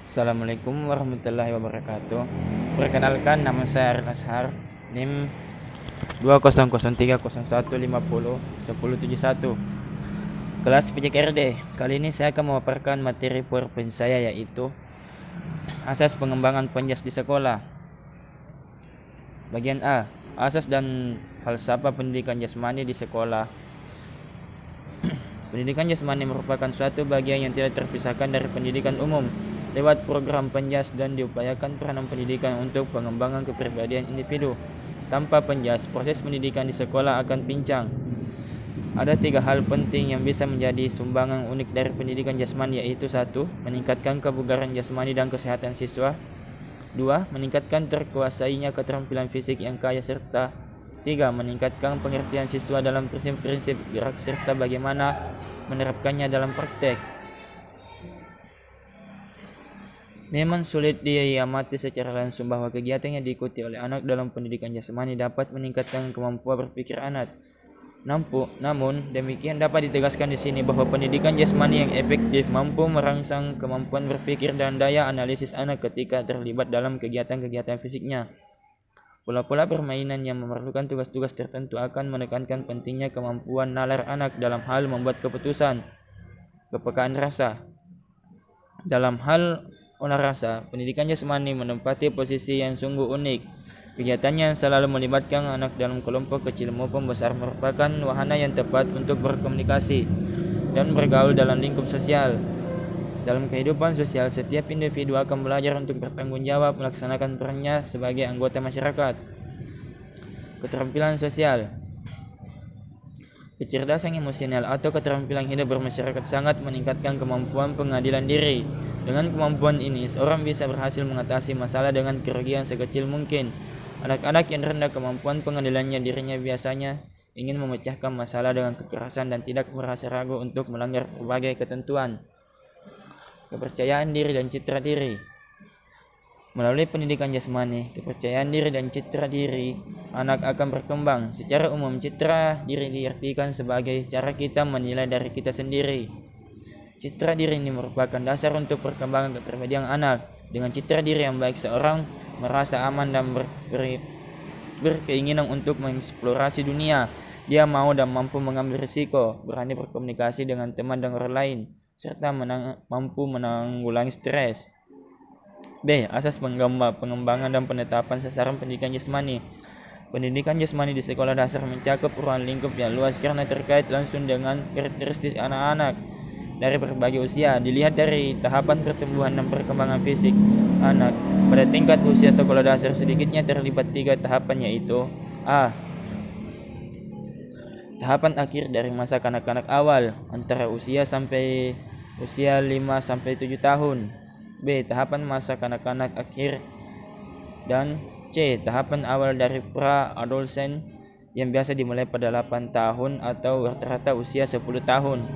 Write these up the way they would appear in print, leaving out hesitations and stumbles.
Assalamualaikum warahmatullahi wabarakatuh. Perkenalkan, nama saya Aril Ashar, NIM 2003001501071, kelas PJKRD. Kali ini saya akan memaparkan materi PowerPoint saya, yaitu asas pengembangan penjas di sekolah. Bagian A, asas dan falsafah pendidikan jasmani di sekolah. Pendidikan jasmani merupakan suatu bagian yang tidak terpisahkan dari pendidikan umum. Lewat program penjas dan diupayakan peranan pendidikan untuk pengembangan kepribadian individu. Tanpa penjas, proses pendidikan di sekolah akan pincang. Ada 3 hal penting yang bisa menjadi sumbangan unik dari pendidikan jasmani, yaitu 1. Meningkatkan kebugaran jasmani dan kesehatan siswa. 2. Meningkatkan terkuasainya keterampilan fisik yang kaya, serta 3. Meningkatkan pengertian siswa dalam prinsip-prinsip gerak serta bagaimana menerapkannya dalam praktek. Memang sulit diamati secara langsung bahwa kegiatan yang diikuti oleh anak dalam pendidikan jasmani dapat meningkatkan kemampuan berpikir anak. Namun, demikian dapat ditegaskan di sini bahwa pendidikan jasmani yang efektif mampu merangsang kemampuan berpikir dan daya analisis anak ketika terlibat dalam kegiatan-kegiatan fisiknya. Pola-pola permainan yang memerlukan tugas-tugas tertentu akan menekankan pentingnya kemampuan nalar anak dalam hal membuat keputusan. Kepekaan rasa. Dalam hal olah rasa, pendidikan jasmani menempati posisi yang sungguh unik. Kegiatannya yang selalu melibatkan anak dalam kelompok kecil maupun besar merupakan wahana yang tepat untuk berkomunikasi dan bergaul dalam lingkup sosial. Dalam kehidupan sosial, setiap individu akan belajar untuk bertanggung jawab melaksanakan perannya sebagai anggota masyarakat. Keterampilan sosial. Kecerdasan emosional atau keterampilan hidup bermasyarakat sangat meningkatkan kemampuan pengadilan diri. Dengan kemampuan ini, seorang bisa berhasil mengatasi masalah dengan kerugian sekecil mungkin. Anak-anak yang rendah kemampuan pengadilannya dirinya biasanya ingin memecahkan masalah dengan kekerasan dan tidak merasa ragu untuk melanggar berbagai ketentuan. Kepercayaan diri dan citra diri. Melalui pendidikan jasmani, kepercayaan diri dan citra diri anak akan berkembang. Secara umum, citra diri diartikan sebagai cara kita menilai dari kita sendiri. Citra diri ini merupakan dasar untuk perkembangan kepribadian anak. Dengan citra diri yang baik, seorang merasa aman dan berkeinginan untuk mengeksplorasi dunia. Dia mau dan mampu mengambil risiko, berani berkomunikasi dengan teman dan orang lain, serta mampu menanggulangi stres. B. Asas pengembangan dan penetapan sasaran pendidikan jasmani. Pendidikan jasmani di sekolah dasar mencakup ruang lingkup yang luas karena terkait langsung dengan karakteristik anak-anak dari berbagai usia. Dilihat dari tahapan pertumbuhan dan perkembangan fisik anak pada tingkat usia sekolah dasar, sedikitnya terlibat 3 tahapan, yaitu A. Tahapan akhir dari masa kanak-kanak awal antara usia 5 sampai 7 tahun. B. Tahapan masa kanak-kanak akhir. Dan C. Tahapan awal dari pra-adolesen yang biasa dimulai pada 8 tahun atau rata-rata usia 10 tahun.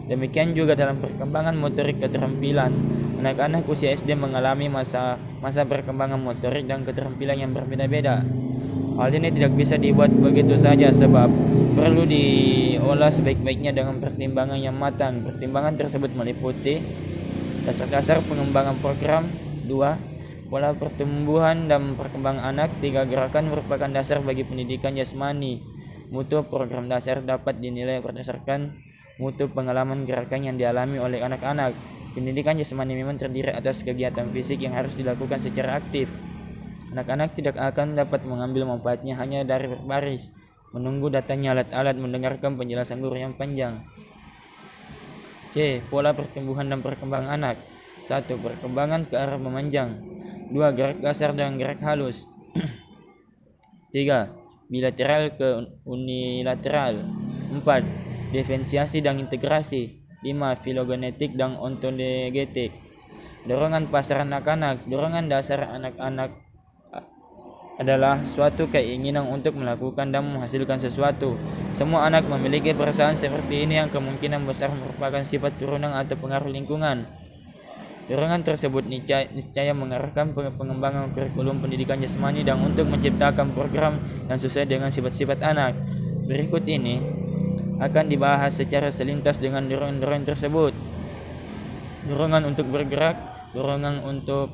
Demikian juga dalam perkembangan motorik keterampilan. Anak-anak usia SD mengalami masa perkembangan motorik dan keterampilan yang berbeda-beda. Hal ini tidak bisa dibuat begitu saja sebab perlu diolah sebaik-baiknya dengan pertimbangan yang matang. Pertimbangan tersebut meliputi dasar-dasar pengembangan program. 2. Pola pertumbuhan dan perkembangan anak. 3. Gerakan merupakan dasar bagi pendidikan jasmani. Mutu program dasar dapat dinilai berdasarkan mutu pengalaman gerakan yang dialami oleh anak-anak. Pendidikan jasmani memang terdiri atas kegiatan fisik yang harus dilakukan secara aktif. Anak-anak tidak akan dapat mengambil manfaatnya hanya dari berbaris, menunggu datangnya alat-alat, mendengarkan penjelasan guru yang panjang. C. Pola pertumbuhan dan perkembangan anak. 1. Perkembangan ke arah memanjang. 2. Gerak kasar dan gerak halus. 3. Bilateral ke unilateral. 4. Diferensiasi dan integrasi. 5. Filogenetik dan ontologetik. Dorongan pasar anak-anak. Dorongan dasar anak-anak adalah suatu keinginan untuk melakukan dan menghasilkan sesuatu. Semua anak memiliki perasaan seperti ini yang kemungkinan besar merupakan sifat turunan atau pengaruh lingkungan. Dorongan tersebut niscaya mengarahkan pengembangan kurikulum pendidikan jasmani dan untuk menciptakan program yang sesuai dengan sifat-sifat anak. Berikut ini akan dibahas secara selintas dengan dorongan-dorongan tersebut. Dorongan untuk bergerak. dorongan untuk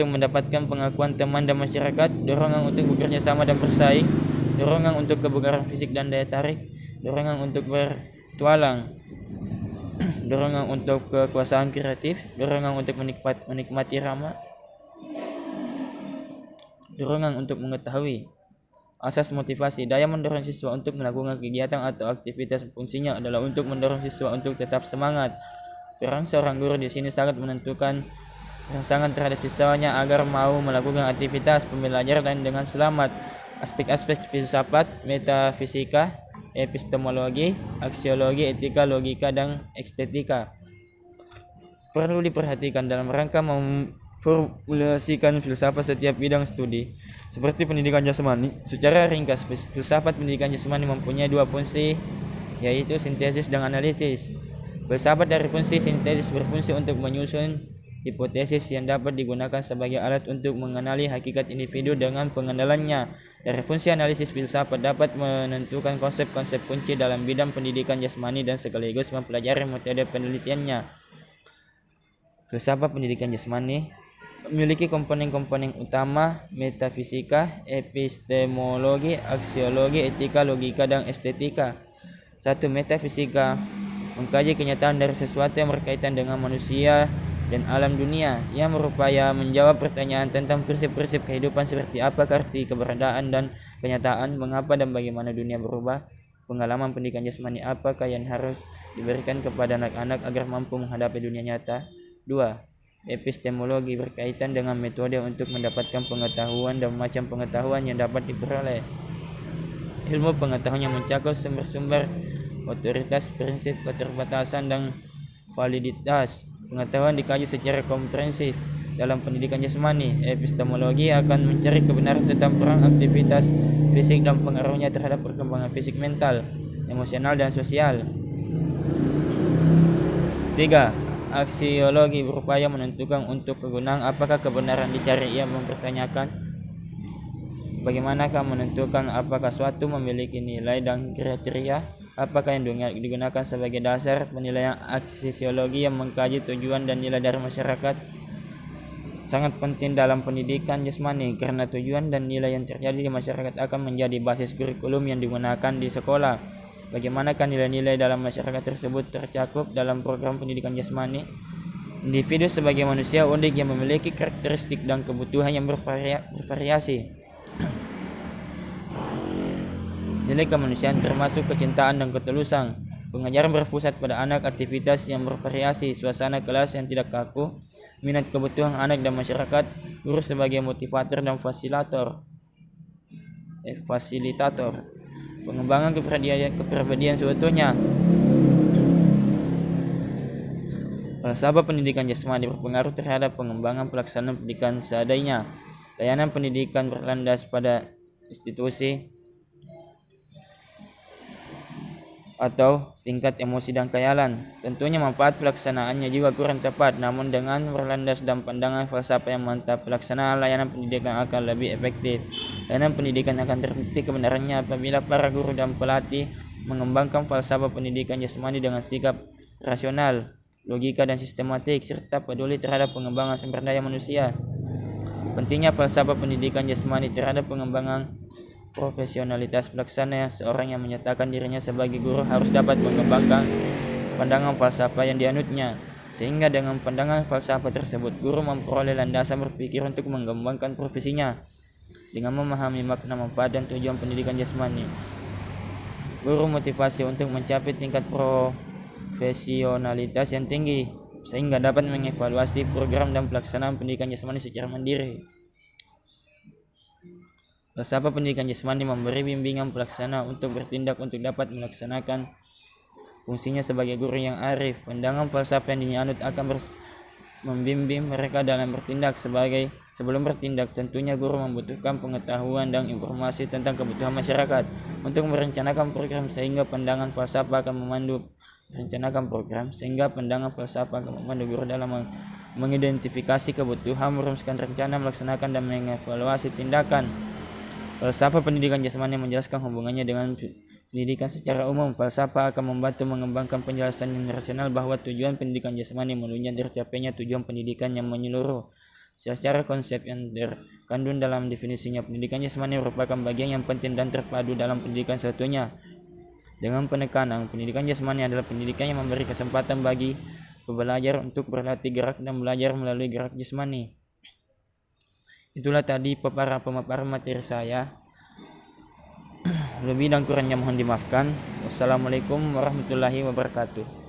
mendapatkan pengakuan teman dan masyarakat, dorongan untuk bekerja sama dan bersaing, dorongan untuk kebugaran fisik dan daya tarik, dorongan untuk bertualang, dorongan untuk kekuasaan kreatif, dorongan untuk menikmati irama, dorongan untuk mengetahui. Asas motivasi, daya mendorong siswa untuk melakukan kegiatan atau aktivitas fungsinya adalah untuk mendorong siswa untuk tetap semangat. Peran seorang guru di sini sangat menentukan rangsangan terhadap siswanya agar mau melakukan aktivitas pembelajaran dengan selamat. Aspek-aspek filsafat, metafisika, epistemologi, aksiologi, etika, logika, dan estetika perlu diperhatikan dalam rangka memformulasikan filsafat setiap bidang studi. Seperti pendidikan jasmani, secara ringkas filsafat pendidikan jasmani mempunyai dua fungsi, yaitu sintesis dan analitis. Filsafat dari fungsi sintesis berfungsi untuk menyusun hipotesis yang dapat digunakan sebagai alat untuk mengenali hakikat individu dengan pengenalannya. Dari fungsi analisis, filsafat dapat menentukan konsep-konsep kunci dalam bidang pendidikan jasmani dan sekaligus mempelajari metode penelitiannya. Filsafat pendidikan jasmani memiliki komponen-komponen utama: metafisika, epistemologi, aksiologi, etika, logika, dan estetika. 1. Metafisika mengkaji kenyataan dari sesuatu yang berkaitan dengan manusia dan alam dunia. Ia berupaya menjawab pertanyaan tentang prinsip-prinsip kehidupan seperti apa arti keberadaan dan kenyataan, mengapa dan bagaimana dunia berubah, pengalaman pendidikan jasmani apakah yang harus diberikan kepada anak-anak agar mampu menghadapi dunia nyata. 2. Epistemologi berkaitan dengan metode untuk mendapatkan pengetahuan dan macam pengetahuan yang dapat diperoleh. Ilmu pengetahuan yang mencakup sumber-sumber, otoritas, prinsip, keterbatasan, dan validitas. Pengetahuan dikaji secara komprehensif. Dalam pendidikan jasmani, epistemologi akan mencari kebenaran tentang peran aktivitas fisik dan pengaruhnya terhadap perkembangan fisik, mental, emosional, dan sosial. 3. Aksiologi berupaya menentukan untuk kegunaan apakah kebenaran dicari. Ia mempertanyakan bagaimanakah menentukan apakah suatu memiliki nilai dan kriteria, apakah yang digunakan sebagai dasar penilaian. Aksiologi yang mengkaji tujuan dan nilai dari masyarakat sangat penting dalam pendidikan jasmani karena tujuan dan nilai yang terjadi di masyarakat akan menjadi basis kurikulum yang digunakan di sekolah. Bagaimanakah nilai-nilai dalam masyarakat tersebut tercakup dalam program pendidikan jasmani? Individu sebagai manusia unik yang memiliki karakteristik dan kebutuhan yang bervariasi. Nilai kemanusiaan termasuk kecintaan dan ketulusan. Pengajaran berpusat pada anak, aktivitas yang bervariasi, suasana kelas yang tidak kaku, minat kebutuhan anak dan masyarakat, guru sebagai motivator dan fasilitator. Pengembangan kepribadian seutuhnya. Filsafat pendidikan jasmani berpengaruh terhadap pengembangan pelaksanaan pendidikan seadanya. Layanan pendidikan berlandas pada institusi atau tingkat emosi dan khayalan. Tentunya manfaat pelaksanaannya juga kurang tepat, namun dengan berlandas dan pandangan falsafah yang mantap, pelaksanaan layanan pendidikan akan lebih efektif. Layanan pendidikan akan terbukti kebenarannya apabila para guru dan pelatih mengembangkan falsafah pendidikan jasmani dengan sikap rasional, logika, dan sistematik, serta peduli terhadap pengembangan sumber daya manusia. Pentingnya falsafah pendidikan jasmani terhadap pengembangan profesionalitas pelaksana. Seorang yang menyatakan dirinya sebagai guru harus dapat mengembangkan pandangan falsafah yang dianutnya, sehingga dengan pandangan falsafah tersebut guru memperoleh landasan berpikir untuk mengembangkan profesinya. Dengan memahami makna, manfaat, dan tujuan pendidikan jasmani, guru motivasi untuk mencapai tingkat profesionalitas yang tinggi, sehingga dapat mengevaluasi program dan pelaksanaan pendidikan jasmani secara mandiri. Falsafah pendidikan jasmani memberi bimbingan pelaksana untuk bertindak untuk dapat melaksanakan fungsinya sebagai guru yang arif. Pandangan falsafah yang dianut akan membimbing mereka dalam bertindak. Sebelum bertindak, tentunya guru membutuhkan pengetahuan dan informasi tentang kebutuhan masyarakat untuk merencanakan program, sehingga pandangan falsafah akan memandu guru dalam mengidentifikasi kebutuhan, merumuskan rencana, melaksanakan, dan mengevaluasi tindakan. Falsafah pendidikan jasmani menjelaskan hubungannya dengan pendidikan secara umum. Falsafah akan membantu mengembangkan penjelasan yang rasional bahwa tujuan pendidikan jasmani melalui tercapainya tujuan pendidikan yang menyeluruh. Secara konsep yang terkandung dalam definisinya, pendidikan jasmani merupakan bagian yang penting dan terpadu dalam pendidikan satunya. Dengan penekanan, pendidikan jasmani adalah pendidikan yang memberi kesempatan bagi pembelajar untuk berlatih gerak dan belajar melalui gerak jasmani. Itulah tadi pemaparan materi saya. Lebih dan kurangnya mohon dimaafkan. Wassalamualaikum warahmatullahi wabarakatuh.